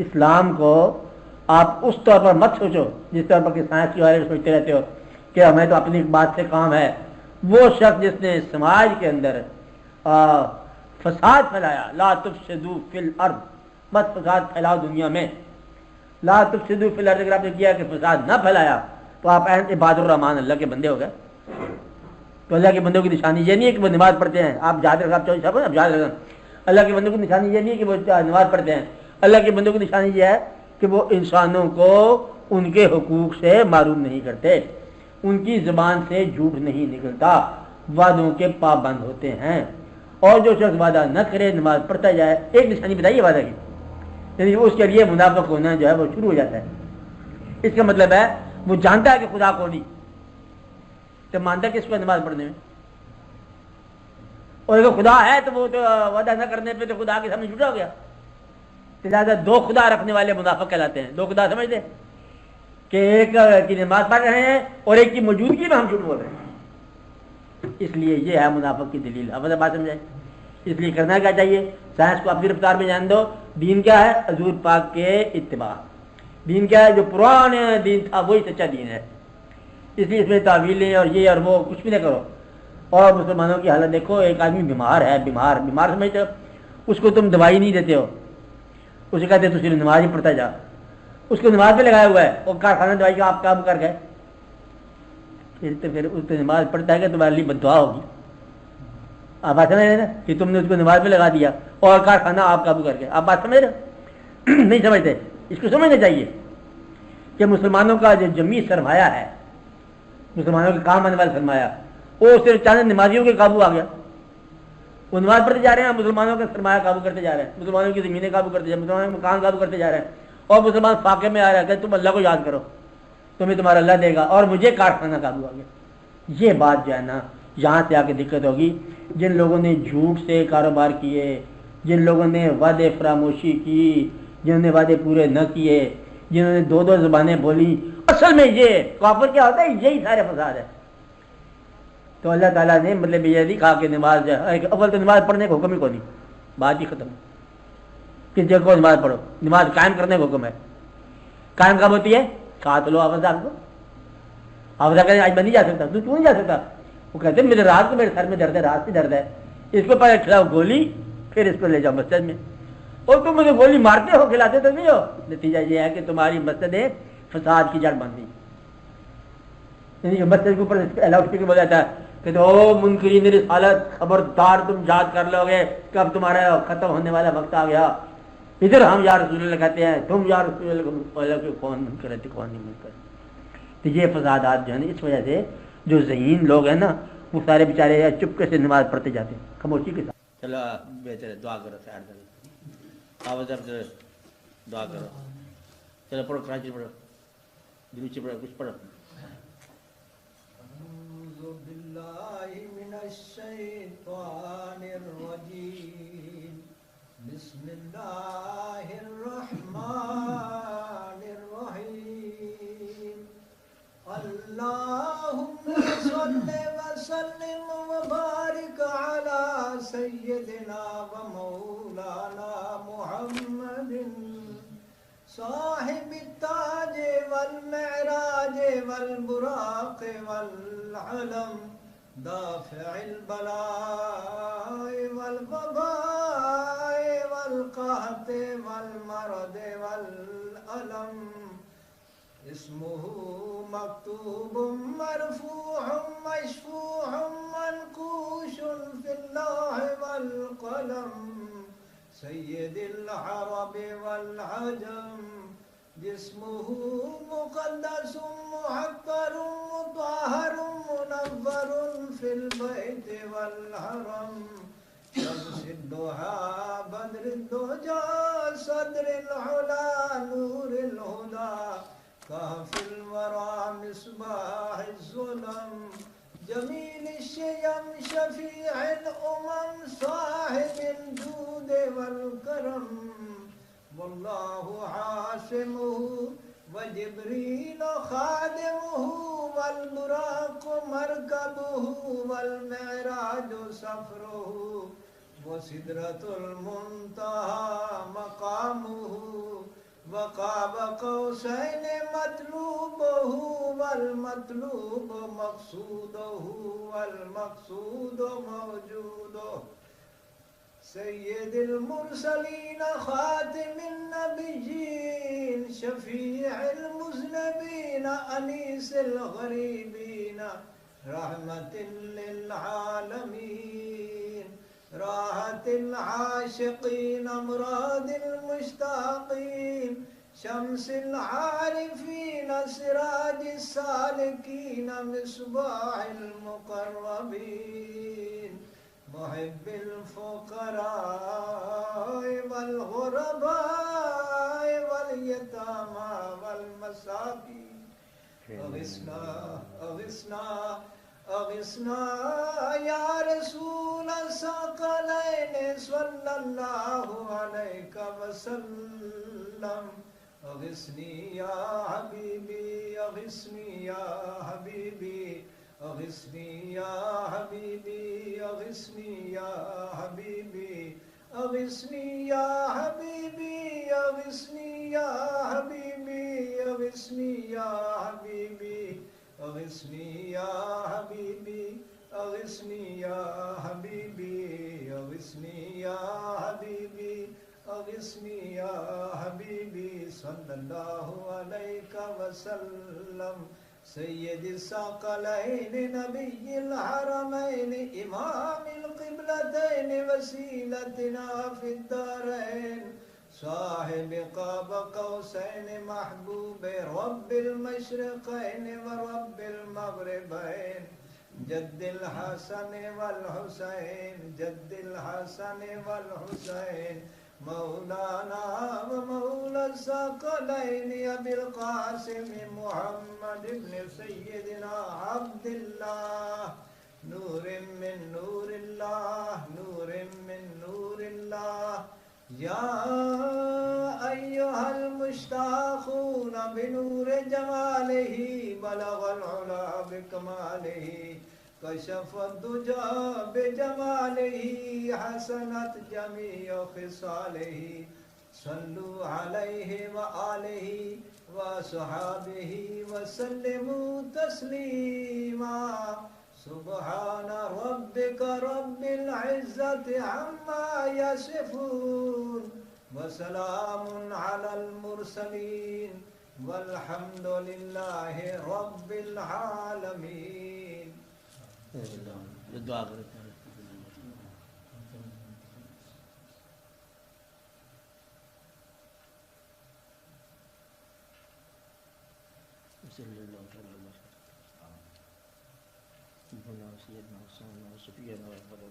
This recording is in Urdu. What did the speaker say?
اسلام کو آپ اس طور پر مت سوچو جس طور پر کہ سائنس کے بارے میں سوچتے رہتے ہو کہ ہمیں تو اپنی بات سے کام ہے. وہ شخص جس نے سماج کے اندر فساد پھیلایا، لا تفسدوا فی الارض، مت فساد پھیلاؤ دنیا میں. لا تفسدوا فی الارض اگر آپ نے کیا کہ فساد نہ پھیلایا تو آپ عباد الرحمان اللہ کے بندے ہو گئے. تو اللہ کے بندوں کی نشانی یہ نہیں ہے کہ وہ نماز پڑھتے ہیں. آپ جادر صاحب چوہدری صاحب اب یاد رکھنا، اللہ کے بندوں کی نشانی یہ نہیں ہے کہ وہ نماز پڑھتے ہیں. اللہ کے بندوں کی نشانی یہ ہے کہ وہ انسانوں کو ان کے حقوق سے معروم نہیں کرتے، ان کی زبان سے جھوٹ نہیں نکلتا، وعدوں کے پابند ہوتے ہیں. اور جو شخص وعدہ نہ کرے نماز پڑھتا جائے، ایک نشانی بتائیے وعدہ کی، یعنی اس کے لیے منافق ہونا جو ہے وہ شروع ہو جاتا ہے. اس کا مطلب ہے وہ جانتا ہے کہ خدا کو نہیں، تو مانتا کس کو نماز پڑھنے میں. اور اگر خدا ہے تو وہ تو وعدہ نہ کرنے پہ تو خدا کے سامنے جھوٹا ہو گیا. لہٰذا دو خدا رکھنے والے منافق کہلاتے ہیں. دو خدا سمجھتے کہ ایک کی نماز پڑھ رہے ہیں اور ایک کی موجودگی میں ہم جھوٹ بول رہے ہیں. اس لیے یہ ہے منافق کی دلیل. اب بات سمجھائے. اس لیے کرنا کیا چاہیے؟ سائنس کو اپنی رفتار میں جان دو. دین کیا ہے؟ حضور پاک کے اتباع. دین کیا ہے؟ جو پرانا دین تھا وہی سچا دین ہے. اس لیے اس میں تعویلیں اور یہ اور وہ کچھ بھی نہ کرو. اور مسلمانوں کی حالت دیکھو، ایک آدمی بیمار ہے، بیمار سمجھتے ہو، اس کو تم دوائی نہیں دیتے ہو، اسے کہتے تو صرف نماز ہی پڑھتا جا. اس کو نماز پہ لگایا ہوا ہے اور کارخانہ دوائی کا آپ کام کر گئے، پھر اس کو نماز پڑھتا ہے کہ تمہارے لیے بد دعا ہوگی. آپ بات سمجھ رہے نا کہ تم نے اس کو نماز پہ لگا دیا اور کارخانہ آپ قابو کر گئے. آپ بات سمجھ رہے نہیں سمجھتے. اس کو سمجھنا چاہیے کہ مسلمانوں کا جو جمی سرمایہ ہے، مسلمانوں کے کام آنے والا سرمایہ، وہ صرف چاند نمازیوں کے قابو آ گیا. وہ نماز پڑھتے جا رہے ہیں، مسلمانوں کا سرمایہ قابو کرتے جا رہے ہیں، مسلمانوں کی زمینیں قابو کرتے جا رہے ہیں، مسلمانوں کے مکان قابو کرتے جا رہے ہیں. اور مسلمان فاقے میں آ رہا ہے کہ تم اللہ کو یاد کرو، تمہیں تمہارا اللہ دے گا، اور مجھے کارخانہ قابو آ گیا. یہ بات جو ہے نا یہاں سے آ کے دقت ہوگی. جن لوگوں نے جھوٹ سے کاروبار کیے، جن لوگوں نے وعدے فراموشی کی، جنہوں نے وعدے پورے نہ کیے، جنہوں نے دو زبانیں بولی، اصل میں یہ کافر کیا ہوتا ہے؟ یہی سارے فساد ہے. تو اللہ تعالیٰ نے مطلب یہ نہیں کہا کہ نماز اول تو نماز پڑھنے کا حکم ہی کو نہیں، بات ہی ختم. کس جگہ کو نماز پڑھو؟ نماز قائم کرنے کا حکم ہے. قائم کب ہوتی ہے؟ کہا تو لو حافظ صاحب کو. حافظ صاحب کہتے آج میں نہیں جا سکتا. تو کیوں نہیں جا سکتا؟ وہ کہتے ہیں میرے رات کو میرے سر میں درد ہے، رات سے درد ہے، اس کو پہلے کھلاؤ گولی، پھر اس کو لے جاؤ مسجد میں. اور تم مجھے گولی مارتے ہو، کھلاتے تو نہیں ہو. نتیجہ یہ ہے کہ تمہاری مسجدیں فساد کی جڑ بن گئی. مسجد کے اوپر لاؤڈ اسپیکر بول جاتا ہے کہ او منکرین رسالت، خبردار تم یاد کر لو گے کہ اب تمہارا ختم ہونے والا وقت آ گیا. ادھر ہم یا رسول اللہ کہتے ہیں، تم یا رسول اللہ کے کون منکر ہے کون نہیں منکر. تو یہ فسادات جو ہے نا اس وجہ سے جو ذہین لوگ ہیں نا وہ سارے بیچارے چپکے سے نماز پڑھتے جاتے ہیں خاموشی کے ساتھ. چلو بہتر ہے، دعا کرو سیڈ کرو، آواز دعا کرو. چلو پڑھو، کراچی پڑھو، دروچی پڑھو، کچھ پڑھو. اعوذ باللہ من الشیطان الرجیم، بسم اللہ الرحمن الرحیم. اللہم صل وسلم وبارک علی سیدنا و مولانا محمد صاحب التاج والمعراج والبراق والعلم، دافع البلاء والوباء والقحط والمرض والألم. اسمه مكتوب مرفوع مشفوع منقوش في اللوح والقلم، سید العرب والعجم. جسمه مقدس محقر مطهر منور في البيت والحرم. شمس الضحى بدر الدجى صدر العلا نور الهدى، كهف الورى مصباح الظلم. جمیل الشیم شفیع الامم صاحب الجود والکرم. واللہ عاصمہ وجبریل خادمہ والبراق مرکبہ والمعراج سفرہ وسدرۃ المنتہی مقامہ. وقاب قوسين مطلوبه والمطلوب مقصوده والمقصود موجوده سيد المرسلين خاتم النبيين شفيع المذنبين أنيس الغريبين رحمة للعالمين راحة العاشقين أمراض المشتاقين شمس العارفين سراج السالكين مصباح المقربين محب الفقراء والغرباء واليتامى والمساكين أغثنا أغثنا أغثنا يا رسول الثقلين صلى الله عليك وسلم أغثني يا حبيبي أغثني يا حبيبي أغثني يا حبيبي أغثني يا حبيبي أغثني يا حبيبي أغثني يا حبيبي أغثني يا حبيبي أغثني يا حبيبي أغثني يا حبيبي أغثني يا حبيبي أغثني يا حبيبي صلى الله عليك وسلم سيد الثقلين نبي الحرمين إمام القبلتين وسيلتنا في الدارين صاحب قاب قوسين محبوب رب المشرقين ورب المغربين جد الحسن والحسين جد الحسن والحسين مولانا ومولى الثقلين أبي القاسم محمد بن سيدنا عبد الله نور من نور الله نور من نور الله يا أيها المشتاقون بنور جماله بلغ العلا بكماله كشف الدجى بجماله حسنت جميع خصاله صلوا عليه وآله وصحابه وسلموا تسليما سبحان ربك رب العزة عما يصفون وسلام على المرسلين والحمد لله رب العالمين. دعا کریں. صلی اللہ علیہ وسلم سیدنا حسین صفیہ محمد